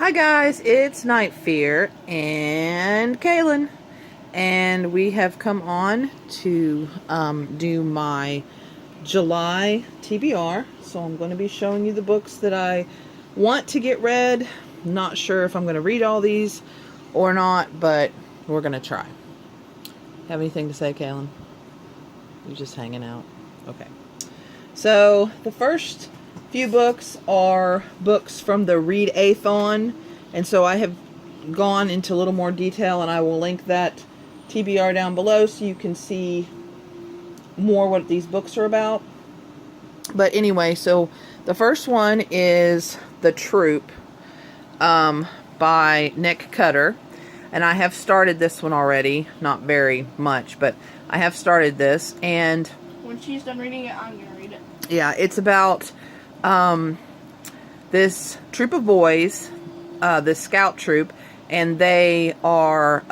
Hi guys, it's Night Fear and Kaylin, and we have come on to do my July TBR. So I'm going to be showing you the books that I want to get read. Not sure if I'm going to read all these or not, but we're going to try. Have anything to say, Kaylin? You're just hanging out. Okay. So the first few books are books from the Read-EH-Thon, and so I have gone into a little more detail, and I will link that TBR down below so you can see more what these books are about. But anyway, so the first one is The Troop by Nick Cutter, and I have started this one already. Not very much, but I have started this, and when she's done reading it, I'm gonna read it. Yeah, it's about this troop of boys, this scout troop, and they are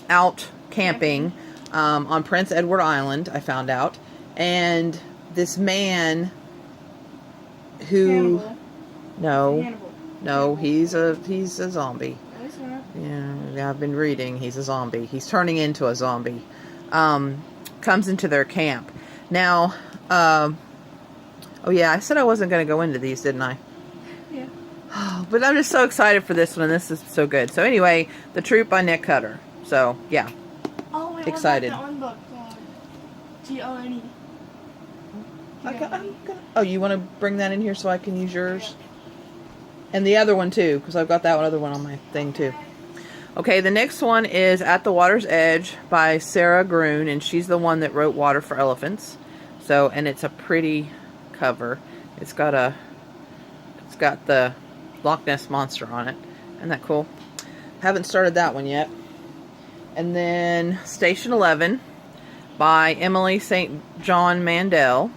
out camping on Prince Edward Island, I found out. And this man who... Hannibal. No, he's a zombie. No, he's not. Yeah, I've been reading. He's a zombie. He's turning into a zombie. Comes into their camp. Now, oh yeah, I said I wasn't going to go into these, didn't I? Yeah. But I'm just so excited for this one, and this is so good. So anyway, The Troop by Nick Cutter. So, yeah. Oh, wait, Excited. That one book? T-O-N-E. Oh, you want to bring that in here so I can use yours? And the other one too, because I've got that other one on my thing too. Okay, the next one is At the Water's Edge by Sarah Gruen, and she's the one that wrote Water for Elephants. So, and it's a pretty cover. It's got the Loch Ness Monster on it. Isn't that cool? Haven't started that one yet. And then Station 11 by Emily St. John Mandel.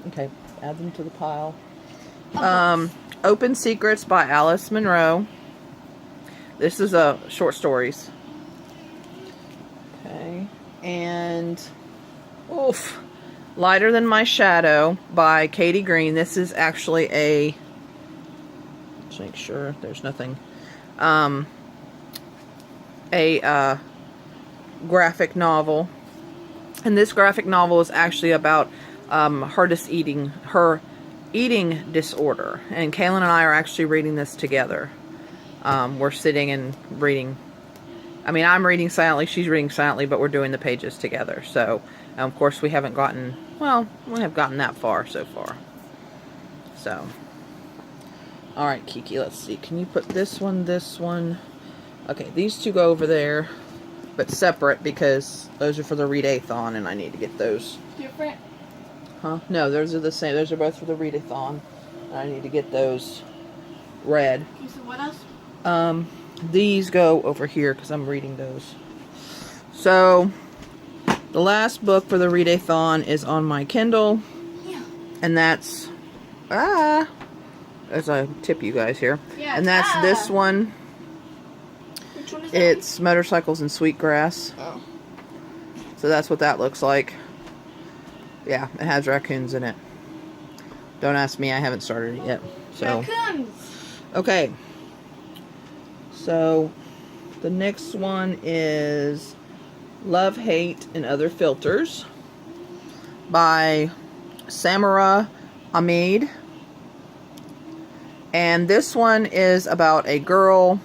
Okay, add them to the pile. Open Secrets by Alice Munro. This is short stories. Okay, and Lighter Than My Shadow by Katie Green. This is actually let's make sure there's nothing. A graphic novel, and this graphic novel is actually about her eating disorder, and Kaylin and I are actually reading this together. We're sitting and reading. I mean, I'm reading silently, she's reading silently, but we're doing the pages together. So, of course, we haven't gotten, well, we have gotten that far so far. So, alright, Kiki, let's see. Can you put this one? Okay, these two go over there, but separate, because those are for the Read-EH-Thon, and I need to get those. Different? Huh? No, those are the same. Those are both for the Read-EH-Thon. I need to get those read. Okay, so what else? These go over here because I'm reading those. So, the last book for the Read-EH-Thon is on my Kindle. Yeah. And that's... as I tip you guys here. Yeah, and that's this one. Which one is that? It's Motorcycles and Sweetgrass. Oh. So that's what that looks like. Yeah, it has raccoons in it. Don't ask me, I haven't started it yet. So, raccoons! okay. So, the next one is Love, Hate, and Other Filters by Samara Ahmed. And this one is about a girl,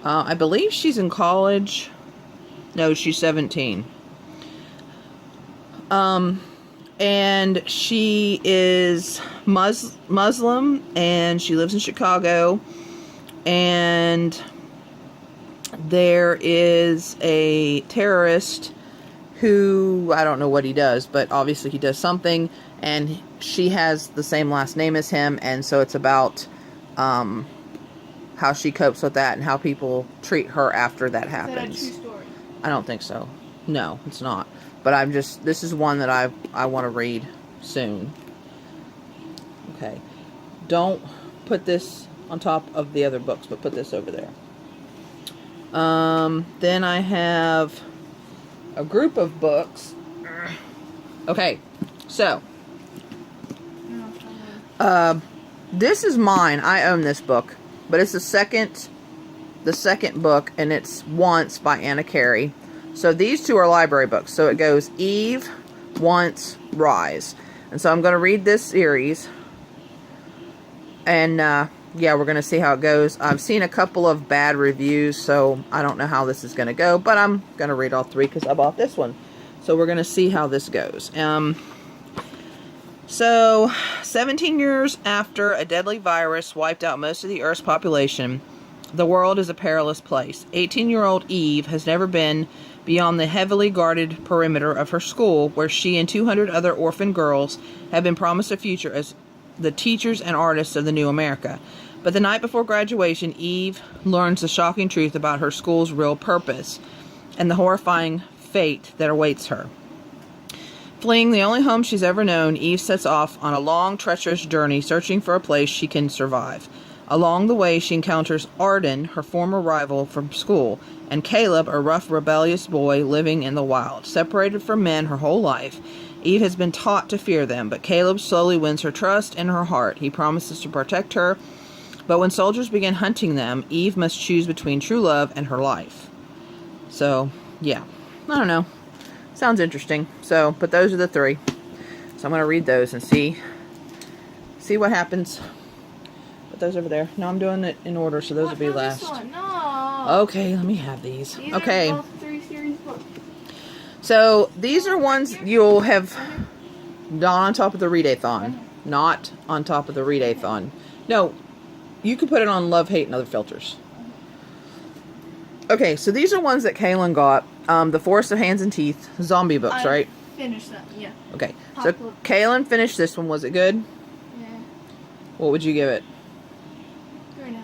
I believe she's in college. No, she's 17. And she is Muslim, and she lives in Chicago, and there is a terrorist who, I don't know what he does, but obviously he does something, and she has the same last name as him, and so it's about how she copes with that and how people treat her after that happens. Is that a true story? I don't think so. No, it's not. But this is one that I want to read soon. Okay. Don't put this on top of the other books, but put this over there. Then I have a group of books. Okay. So, This is mine. I own this book. But it's the second book, and it's Once by Anna Carey. So these two are library books. So it goes Eve, Once, Rise. And so I'm going to read this series. And yeah, we're going to see how it goes. I've seen a couple of bad reviews, so I don't know how this is going to go. But I'm going to read all three because I bought this one. So we're going to see how this goes. So 17 years after a deadly virus wiped out most of the Earth's population, the world is a perilous place. 18-year-old Eve has never been beyond the heavily guarded perimeter of her school, where she and 200 other orphan girls have been promised a future as the teachers and artists of the new America. But the night before graduation, Eve learns the shocking truth about her school's real purpose and the horrifying fate that awaits her. Fleeing the only home she's ever known, Eve sets off on a long, treacherous journey searching for a place she can survive. Along the way, she encounters Arden, her former rival from school, and Caleb, a rough, rebellious boy living in the wild. Separated from men her whole life, Eve has been taught to fear them, but Caleb slowly wins her trust and her heart. He promises to protect her, but when soldiers begin hunting them, Eve must choose between true love and her life. So, yeah. I don't know. Sounds interesting. So, but those are the three. So I'm going to read those and see what happens. Put those over there. No, I'm doing it in order, so those will be last. This one. No. Okay, let me have these. These Okay. are both 3 series books. So these are ones you'll have not on top of the Read-A-Thon. Not on top of the Read-A-Thon. No, you could put it on Love, Hate, and Other Filters. Okay, so these are ones that Kaylin got. The Forest of Hands and Teeth, zombie books, right? Finished them, yeah. Okay, so Kaylin finished this one. Was it good? Yeah. What would you give it? 3.5.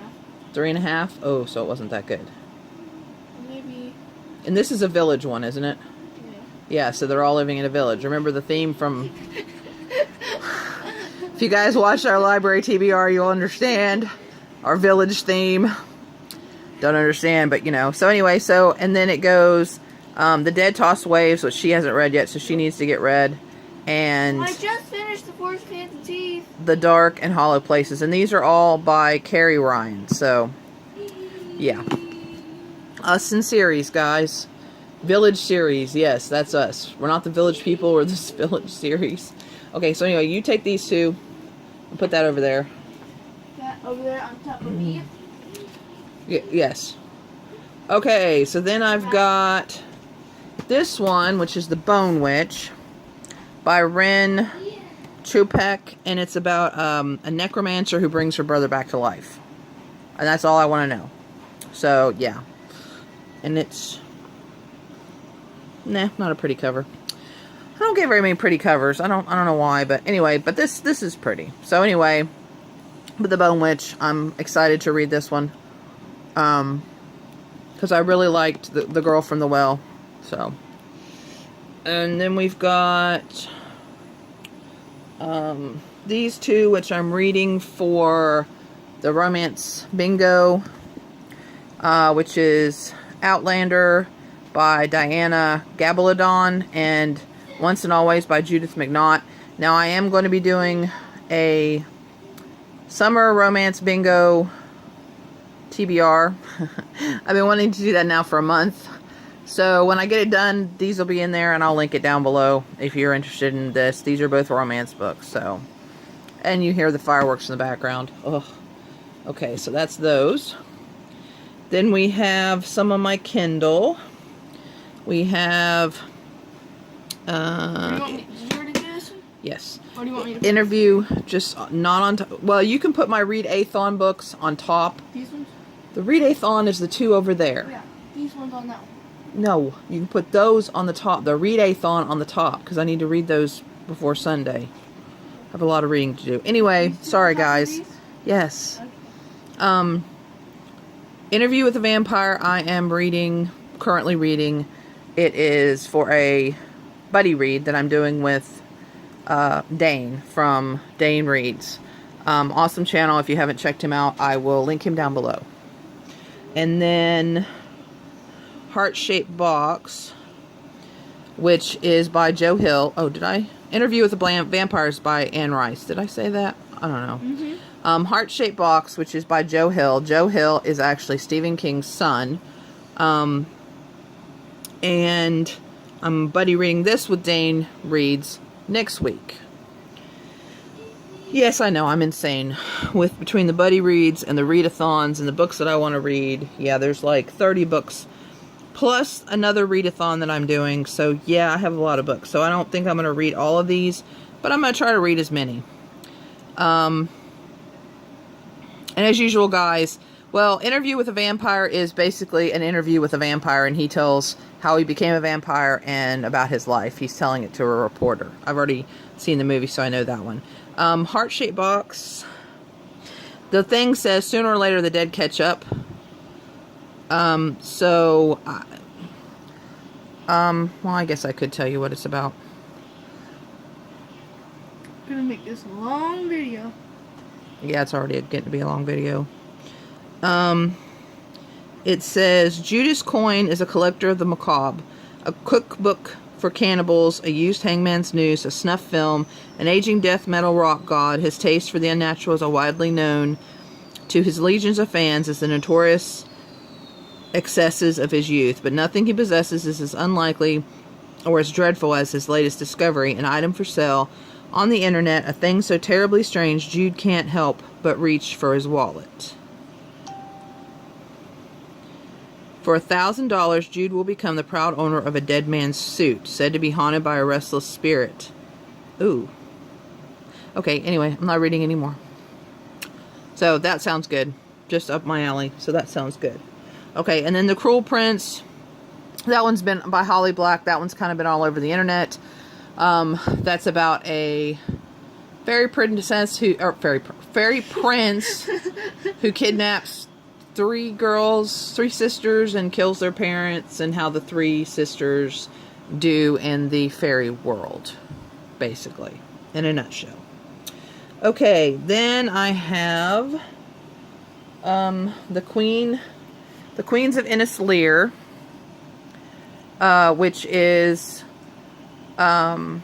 3.5? Oh, so it wasn't that good. Maybe. And this is a village one, isn't it? Yeah. Yeah, so they're all living in a village. Remember the theme from... If you guys watched our library TBR, you'll understand our village theme. Don't understand, but you know. So anyway, and then it goes The Dead Toss Waves, which she hasn't read yet, so she needs to get read. And I just finished The Forest of Hands and Teeth. The Dark and Hollow Places. And these are all by Carrie Ryan. So, yeah. Us in series, guys. Village series. Yes, that's us. We're not the village people. We're this village series. Okay, so anyway, you take these two and put that over there. That over there on top of me. Yes. Okay, so then I've got this one, which is The Bone Witch by Ren Chupek, and it's about a necromancer who brings her brother back to life. And that's all I want to know. So, yeah. And it's... Nah, not a pretty cover. I don't get very many pretty covers. I don't know why, but anyway, but this is pretty. So anyway, with The Bone Witch, I'm excited to read this one. Because I really liked the girl from the well. So. And then we've got these two, which I'm reading for the romance bingo, which is Outlander by Diana Gabaldon and Once and Always by Judith McNaught. Now I am going to be doing a summer romance bingo TBR. I've been wanting to do that now for a month. So when I get it done, these will be in there and I'll link it down below if you're interested in this. These are both romance books. So, and you hear the fireworks in the background. Ugh. Okay, so that's those. Then we have some of my Kindle. We have... did you already do this one? Yes. Or do you want me to Interview, just not on top. Well, you can put my Read-A-Thon books on top. These ones? The Read-A-Thon is the two over there. Yeah, these ones on that one. No, you can put those on the top. The Read-A-Thon on the top, because I need to read those before Sunday. I have a lot of reading to do. Anyway, sorry guys. Yes. Okay. Interview with the Vampire, I am currently reading. It is for a buddy read that I'm doing with Dane from DaneReads. Awesome channel. If you haven't checked him out, I will link him down below. And then Heart-Shaped Box, which is by Joe Hill. Oh, did I? Interview with the Vampires by Anne Rice. Did I say that? I don't know. Heart-Shaped Box, which is by Joe Hill. Joe Hill is actually Stephen King's son. And I'm buddy reading this with Dane Reads next week. Yes, I know, I'm insane. With between the buddy reads and the readathons and the books that I want to read, yeah, there's like 30 books plus another readathon that I'm doing. So yeah, I have a lot of books. So I don't think I'm going to read all of these, but I'm going to try to read as many. And as usual, guys, well, Interview with a Vampire is basically an interview with a vampire, and he tells how he became a vampire and about his life. He's telling it to a reporter. I've already seen the movie, so I know that one. Heart-Shaped Box. The thing says, sooner or later the dead catch up. Well, I guess I could tell you what it's about. I'm gonna make this a long video. Yeah, it's already getting to be a long video. It says, Judas Coin is a collector of the macabre, a cookbook for cannibals, a used hangman's noose, a snuff film, an aging death metal rock god. His taste for the unnatural is widely known to his legions of fans as the notorious excesses of his youth, but nothing he possesses is as unlikely or as dreadful as his latest discovery, an item for sale on the internet, a thing so terribly strange Jude can't help but reach for his wallet. For $1,000, Jude will become the proud owner of a dead man's suit, said to be haunted by a restless spirit. Ooh. Okay, anyway, I'm not reading anymore. So that sounds good. Just up my alley. So that sounds good. Okay, and then The Cruel Prince. That one's been by Holly Black. That one's kind of been all over the internet. That's about a fairy prince who kidnaps three sisters, and kills their parents, and how the three sisters do in the fairy world, basically, in a nutshell. Okay, then I have the Queens of Innis Lear, which is Tessa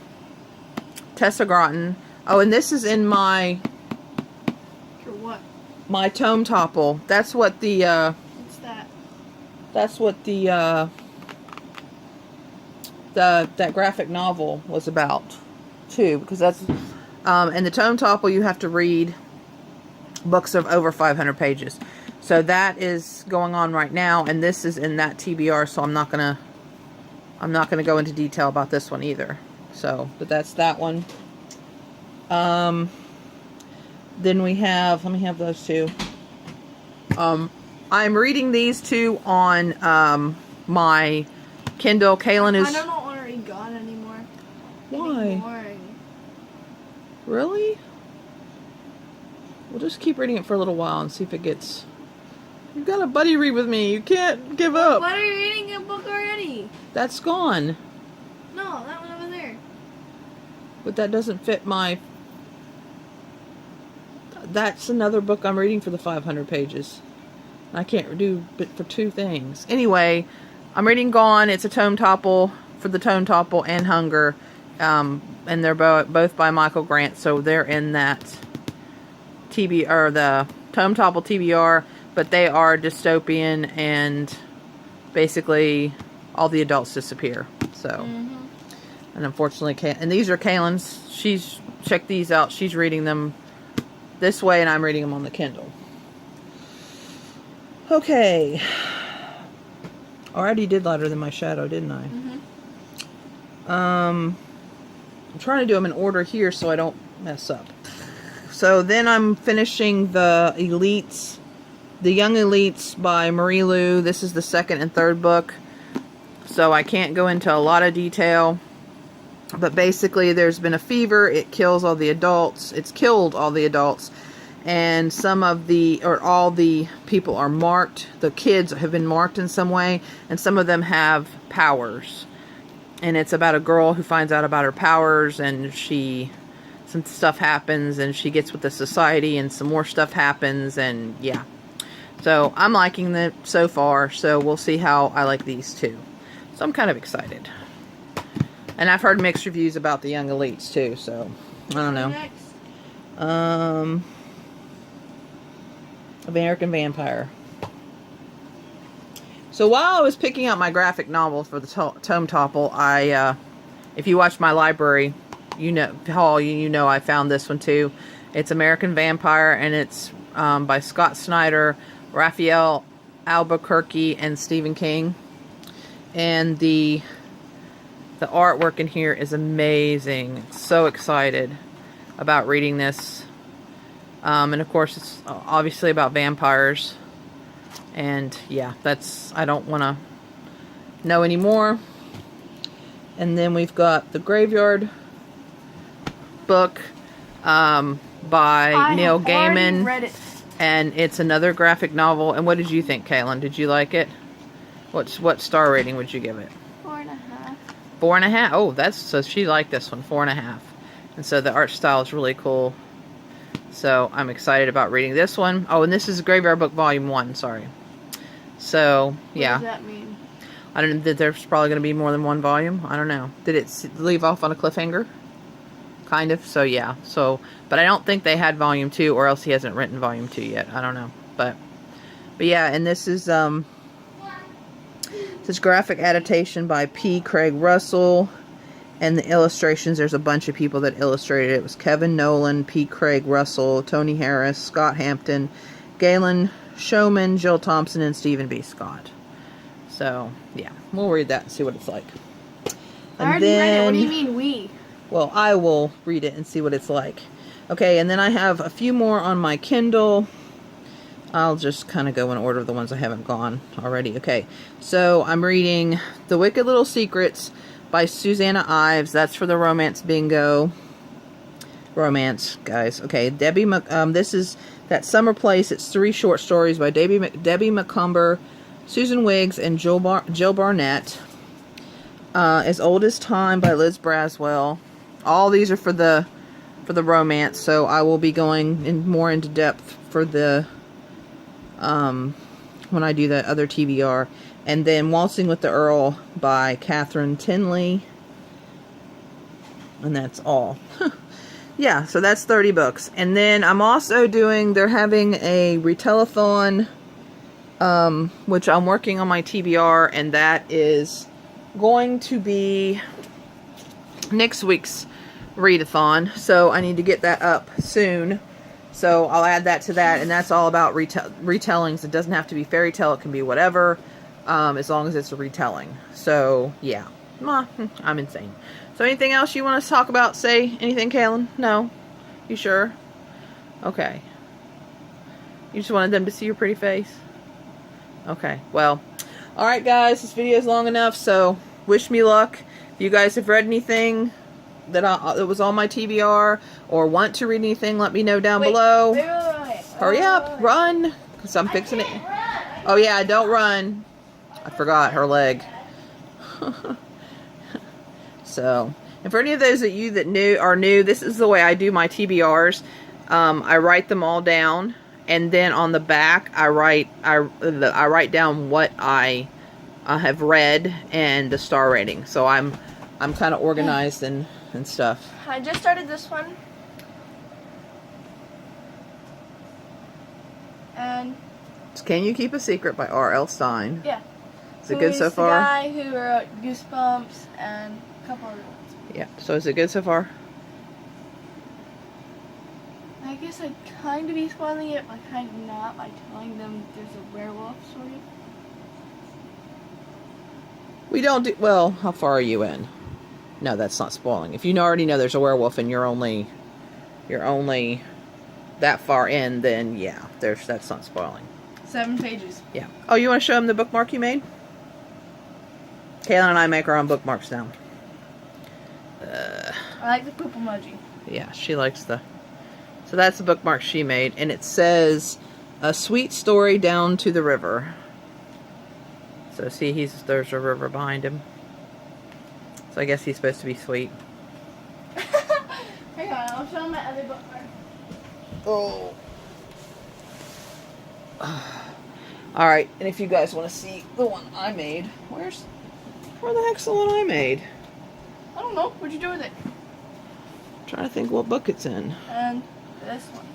Groton. Oh, and this is in my Tome Topple. That's what the What's that? That's what the that graphic novel was about too, because that's in the Tome Topple you have to read books of over 500 pages. So that is going on right now, and this is in that TBR, so I'm not gonna go into detail about this one either. So, but that's that one. Then we have, let me have those two. I'm reading these two on my Kindle. Kaylin is... I don't want to read Gone anymore. Why? Really? We'll just keep reading it for a little while and see if it gets... You've got a buddy read with me. You can't give up. Why are you reading a book already? That's gone. No, that one over there. But that doesn't fit my... That's another book I'm reading for the 500 pages. I can't do but for two things. Anyway, I'm reading Gone. It's a Tome Topple for the Tome Topple and Hunger. And they're both by Michael Grant. So they're in that TBR, the Tome Topple TBR. But they are dystopian, and basically all the adults disappear. So, and unfortunately, and these are Kaylin's. She's checked these out. She's reading them this way, and I'm reading them on the Kindle. Okay. I already did Lighter Than My Shadow, didn't I? I'm trying to do them in order here so I don't mess up. So then I'm finishing the Elites. The Young Elites by Marie Lu. This is the second and third book, so I can't go into a lot of detail. But basically, there's been a fever. It kills all the adults. It's killed all the adults, and all the people are marked. The kids have been marked in some way, and some of them have powers. And it's about a girl who finds out about her powers, and some stuff happens, and she gets with the society, and some more stuff happens, and yeah. So, I'm liking them so far, so we'll see how I like these two. So, I'm kind of excited. And I've heard mixed reviews about the Young Elites, too, so, I don't know. American Vampire. So while I was picking out my graphic novel for the Tome Topple, if you watch my library, you know I found this one too. It's American Vampire, and it's by Scott Snyder, Raphael Albuquerque, and Stephen King. And the artwork in here is amazing. So excited about reading this. And of course, it's obviously about vampires. And yeah, I don't want to know anymore. And then we've got the Graveyard book by Neil Gaiman. Read it. And it's another graphic novel. And what did you think, Kaylin? Did you like it? What star rating would you give it? 4.5. 4.5. Oh, so she liked this one. 4.5. And so the art style is really cool. So I'm excited about reading this one. Oh, and this is Graveyard Book Volume 1. Sorry. So yeah. What does that mean? I don't know. There's probably going to be more than one volume. I don't know. Did it leave off on a cliffhanger? Kind of. So yeah. But I don't think they had Volume 2, or else he hasn't written Volume 2 yet. I don't know. But yeah. And this is this graphic adaptation by P. Craig Russell. And the illustrations, there's a bunch of people that illustrated it. It was Kevin Nolan, P. Craig Russell, Tony Harris, Scott Hampton, Galen Showman, Jill Thompson, and Stephen B. Scott. So, yeah. We'll read that and see what it's like. I already read it. What do you mean, we? Well, I will read it and see what it's like. Okay, and then I have a few more on my Kindle. I'll just kind of go in order of the ones I haven't gone already. Okay, so I'm reading The Wicked Little Secrets by Susanna Ives. That's for the romance bingo. Romance, guys. Okay, this is That Summer Place. It's 3 short stories by Debbie McCumber, Susan Wiggs, and Jill Barnett. As Old as Time by Liz Braswell. All these are for the romance, so I will be going more into depth for the when I do that other TBR. And then Waltzing with the Earl by Catherine Tinley. And that's all. Yeah, so that's 30 books. And then I'm also they're having a Retelling Readathon, which I'm working on my TBR, and that is going to be next week's readathon. So I need to get that up soon. So I'll add that to that, and that's all about retellings. It doesn't have to be fairy tale, it can be whatever. As long as it's a retelling. So, yeah. I'm insane. So, anything else you want to talk about? Say anything, Kaylin? No? You sure? Okay. You just wanted them to see your pretty face? Okay. Well, alright, guys. This video is long enough, so wish me luck. If you guys have read anything that was on my TBR, or want to read anything, let me know down below. Wait. Hurry up. Run. Because I'm fixing it. Oh, yeah. Don't run. I forgot her leg. So, and for any of those of you that are new, this is the way I do my TBRs. I write them all down, and then on the back I write down what I have read and the star rating. So I'm kind of organized and stuff. I just started this one, and Can You Keep a Secret by R.L. Stein. Yeah. Is it good so far? The guy who wrote Goosebumps and a couple other ones. Yeah. So is it good so far? I guess I'd kind of be spoiling it, but kind of not by telling them there's a werewolf, sort of. We don't do... Well, how far are you in? No, that's not spoiling. If you already know there's a werewolf and you're only that far in, then yeah, that's not spoiling. 7 pages. Yeah. Oh, you want to show them the bookmark you made? Kaylin and I make our own bookmarks now. I like the poop emoji. Yeah, she likes the... So that's the bookmark she made, and it says, "A sweet story down to the river." So see, there's a river behind him. So I guess he's supposed to be sweet. Hang on, I'll show him my other bookmark. Oh. Alright, and if you guys want to see the one I made, where the heck's the one I made? I don't know. What'd you do with it? I'm trying to think what book it's in. And this one.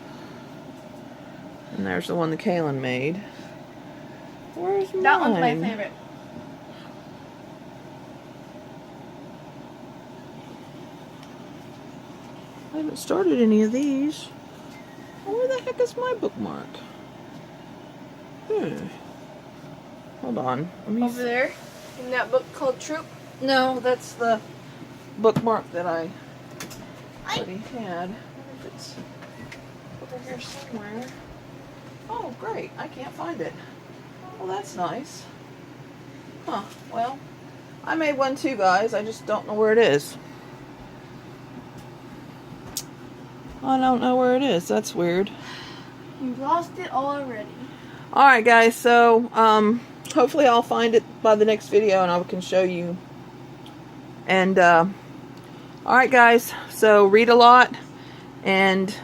And there's the one that Kaylin made. Where's mine? That one's my favorite. I haven't started any of these. Where the heck is my bookmark? Hold on. Let me Over there, in that book called Troop. No, that's the bookmark that I already had. I wonder if it's over here somewhere. Oh, great. I can't find it. Well, that's nice. Huh. Well, I made one too, guys. I just don't know where it is. I don't know where it is. That's weird. You lost it already. Alright, guys. So, hopefully I'll find it by the next video and I can show you. And, alright, guys. So, read a lot. And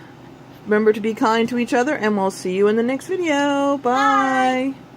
remember to be kind to each other. And we'll see you in the next video. Bye. Bye.